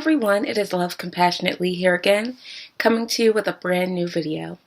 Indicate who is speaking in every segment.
Speaker 1: everyone, it is Love Compassionately here again, coming to you with a brand new video.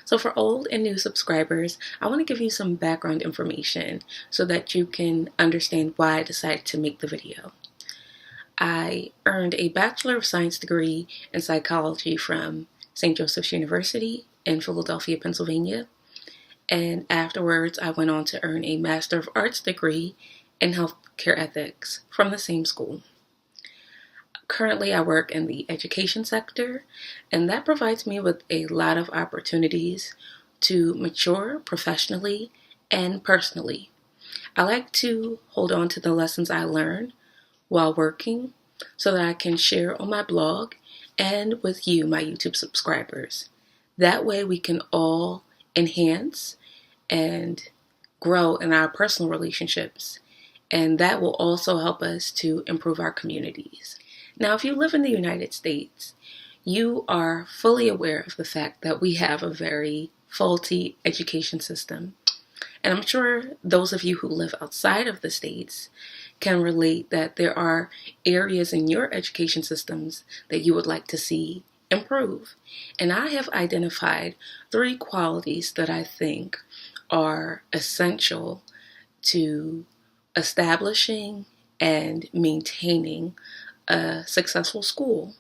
Speaker 1: So for old and new subscribers, I want to give you some background information so that you can understand why I decided to make the video. I earned a Bachelor of Science degree in psychology from St. Joseph's University in Philadelphia, Pennsylvania, and afterwards I went on to earn a Master of Arts degree in healthcare ethics from the same school. Currently, I work in the education sector, and that provides me with a lot of opportunities to mature professionally and personally. I like to hold on to the lessons I learn while working so that I can share on my blog and with you, my YouTube subscribers. That way we can all enhance and grow in our personal relationships, and that will also help us to improve our communities. Now, if you live in the United States, you are fully aware of the fact that we have a very faulty education system. And I'm sure those of you who live outside of the States can relate that there are areas in your education systems that you would like to see improve. And I have identified 3 qualities that I think are essential to establishing and maintaining a successful school.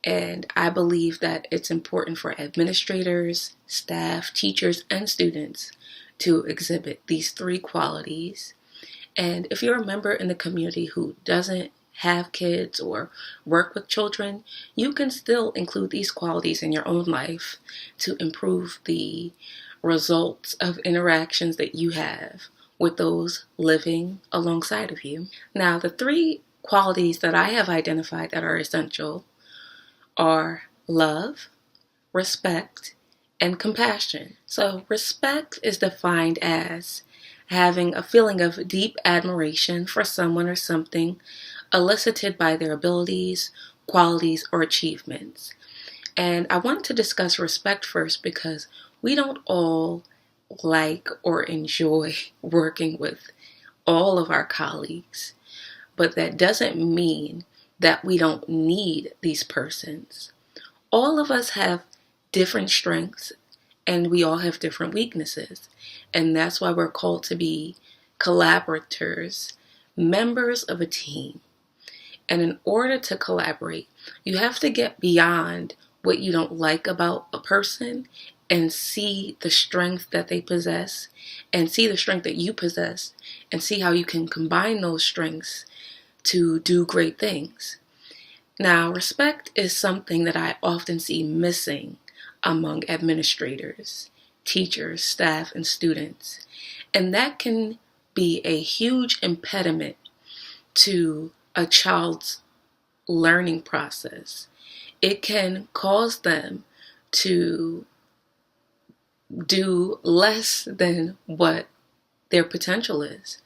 Speaker 1: And I believe that it's important for administrators, staff, teachers, and students to exhibit these 3 qualities. And if you're a member in the community who doesn't have kids or work with children, you can still include these qualities in your own life to improve the results of interactions that you have with those living alongside of you. Now, the 3 qualities that I have identified that are essential are love, respect, and compassion. So respect is defined as having a feeling of deep admiration for someone or something elicited by their abilities, qualities, or achievements. And I want to discuss respect first because we don't all like or enjoy working with all of our colleagues. But that doesn't mean that we don't need these persons. All of us have different strengths and we all have different weaknesses. And that's why we're called to be collaborators, members of a team. And in order to collaborate, you have to get beyond what you don't like about a person and see the strength that they possess and see the strength that you possess and see how you can combine those strengths to do great things. Now, respect is something that I often see missing among administrators, teachers, staff, and students. And that can be a huge impediment to a child's learning process. It can cause them to do less than what their potential is.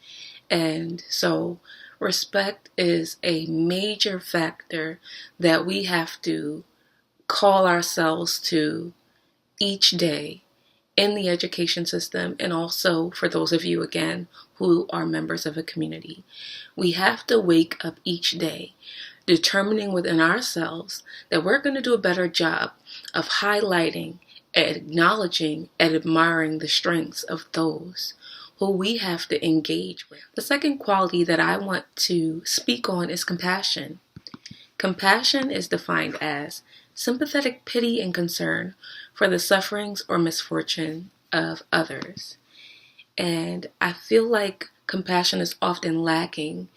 Speaker 1: And so respect is a major factor that we have to call ourselves to each day in the education system, and also for those of you, again, who are members of a community. We have to wake up each day determining within ourselves that we're going to do a better job of highlighting, acknowledging, and admiring the strengths of those who we have to engage with. The second quality that I want to speak on is compassion. Compassion is defined as sympathetic pity and concern for the sufferings or misfortune of others. And I feel like compassion is often lacking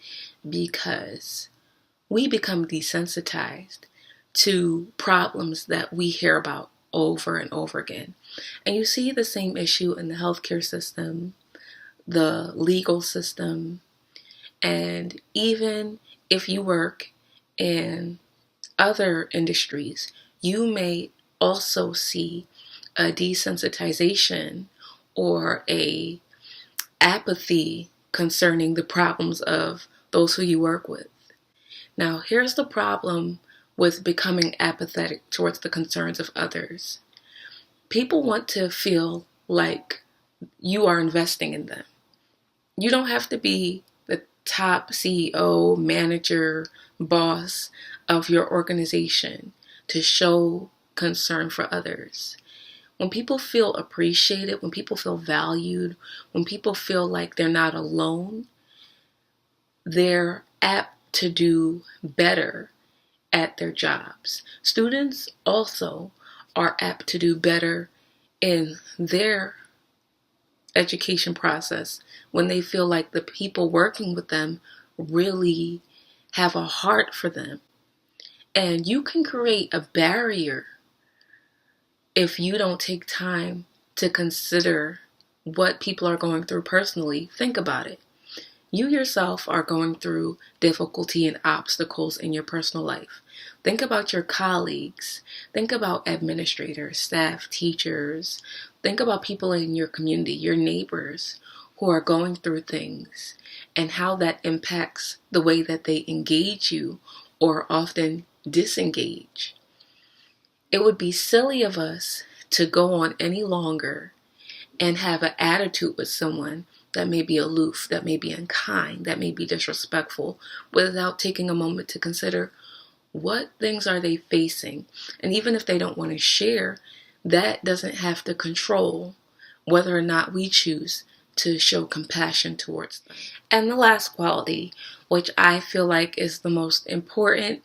Speaker 1: because we become desensitized to problems that we hear about over and over again. And you see the same issue in the healthcare system, the legal system, and even if you work in other industries, you may also see a desensitization or a apathy concerning the problems of those who you work with. Now, here's the problem with becoming apathetic towards the concerns of others. People want to feel like you are investing in them. You don't have to be the top CEO, manager, boss of your organization to show concern for others. When people feel appreciated, when people feel valued, when people feel like they're not alone, they're apt to do better at their jobs. Students also are apt to do better in their education process when they feel like the people working with them really have a heart for them. And you can create a barrier if you don't take time to consider what people are going through personally. Think about it. You yourself are going through difficulty and obstacles in your personal life. Think about your colleagues. Think about administrators, staff, teachers. Think about people in your community, your neighbors who are going through things and how that impacts the way that they engage you or often disengage. It would be silly of us to go on any longer and have an attitude with someone that may be aloof, that may be unkind, that may be disrespectful, without taking a moment to consider what things are they facing. And even if they don't want to share, that doesn't have to control whether or not we choose to show compassion towards them. And the last quality, which I feel like is the most important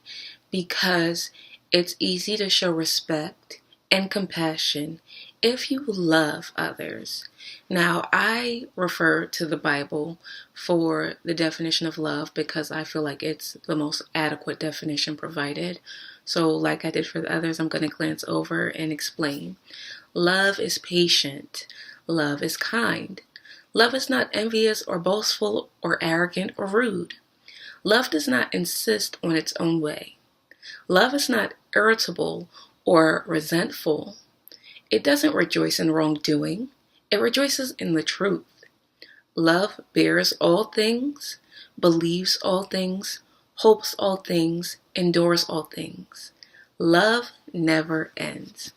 Speaker 1: because it's easy to show respect and compassion if you love others. Now, I refer to the Bible for the definition of love because I feel like it's the most adequate definition provided. So like I did for the others, I'm going to glance over and explain. Love is patient. Love is kind. Love is not envious or boastful or arrogant or rude. Love does not insist on its own way. Love is not irritable or resentful. It doesn't rejoice in wrongdoing. It rejoices in the truth. Love bears all things, believes all things, hopes all things, endures all things. Love never ends.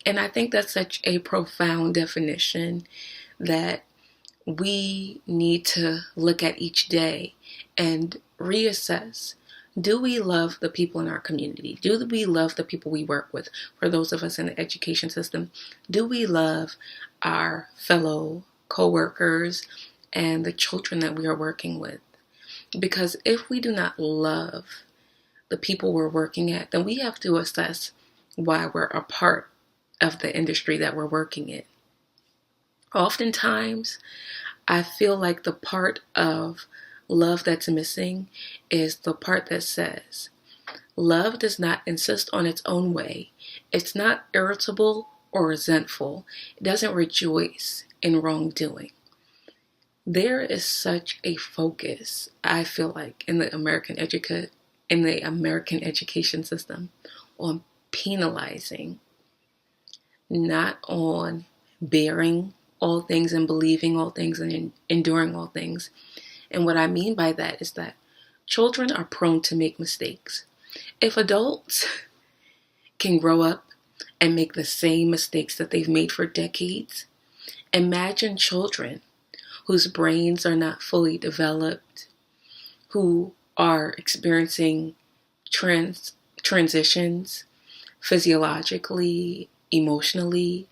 Speaker 1: And I think that's such a profound definition that we need to look at each day and reassess. Do we love the people in our community? Do we love the people we work with? For those of us in the education system, do we love our fellow co-workers and the children that we are working with? Because if we do not love the people we're working at, then we have to assess why we're a part of the industry that we're working in. Oftentimes, I feel like the part of love that's missing is the part that says, love does not insist on its own way. It's not irritable or resentful. It doesn't rejoice in wrongdoing. There is such a focus, I feel like, in the American education system on penalizing, not on bearing all things and believing all things and enduring all things. And what I mean by that is that children are prone to make mistakes. If adults can grow up and make the same mistakes that they've made for decades, imagine children whose brains are not fully developed, who are experiencing transitions physiologically, emotionally.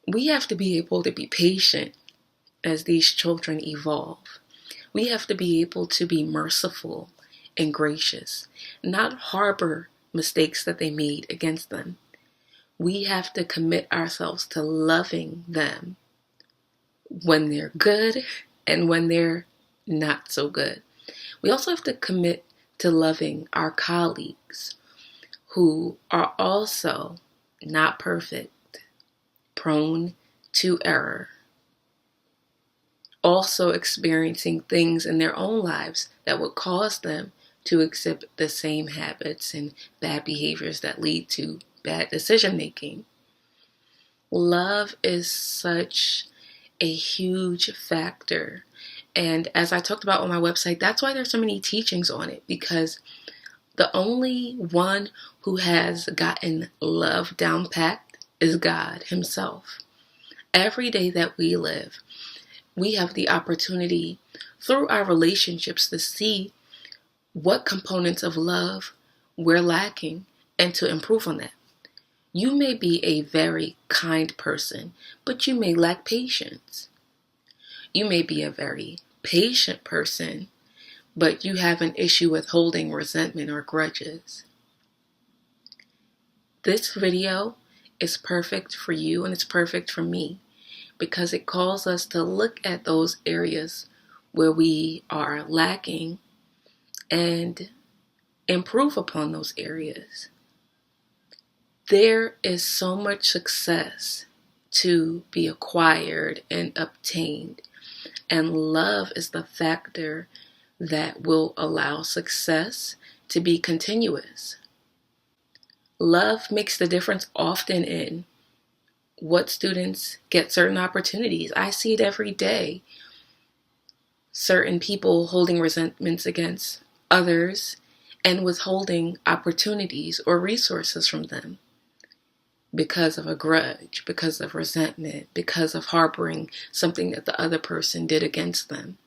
Speaker 1: We have to be able to be patient as these children evolve. We have to be able to be merciful and gracious, not harbor mistakes that they made against them. We have to commit ourselves to loving them when they're good and when they're not so good. We also have to commit to loving our colleagues who are also not perfect, prone to error, also experiencing things in their own lives that would cause them to exhibit the same habits and bad behaviors that lead to bad decision making. Love is such a huge factor. And as I talked about on my website, that's why there's so many teachings on it, because the only one who has gotten love down packed is God Himself. Every day that we live, we have the opportunity through our relationships to see what components of love we're lacking and to improve on that. You may be a very kind person, but you may lack patience. You may be a very patient person, but you have an issue with holding resentment or grudges. This video is perfect for you and it's perfect for me because it calls us to look at those areas where we are lacking and improve upon those areas. There is so much success to be acquired and obtained, and love is the factor that will allow success to be continuous. Love makes the difference often in what students get certain opportunities. I see it every day. Certain people holding resentments against others and withholding opportunities or resources from them because of a grudge, because of resentment, because of harboring something that the other person did against them.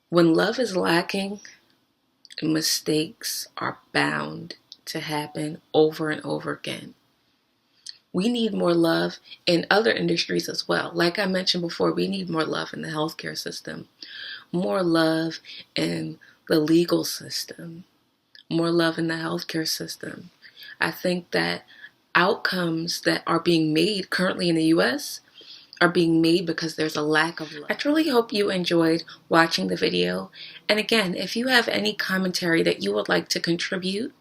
Speaker 1: When love is lacking, mistakes are bound to happen over and over again. We need more love in other industries as well. Like I mentioned before, we need more love in the healthcare system, more love in the legal system, more love in the healthcare system. I think that outcomes that are being made currently in the U.S. are being made because there's a lack of love. I truly hope you enjoyed watching the video. And again, if you have any commentary that you would like to contribute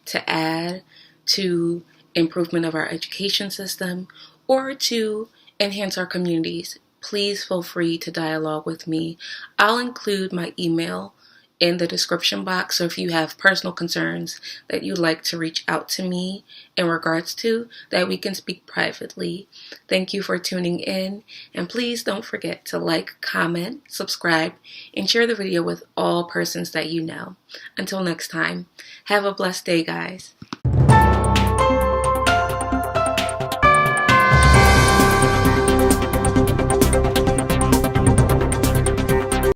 Speaker 1: to add to improvement of our education system or to enhance our communities, please feel free to dialogue with me. I'll include my email in the description box, so if you have personal concerns that you'd like to reach out to me in regards to, that we can speak privately. Thank you for tuning in, and please don't forget to like, comment, subscribe, and share the video with all persons that you know. Until next time, have a blessed day, guys.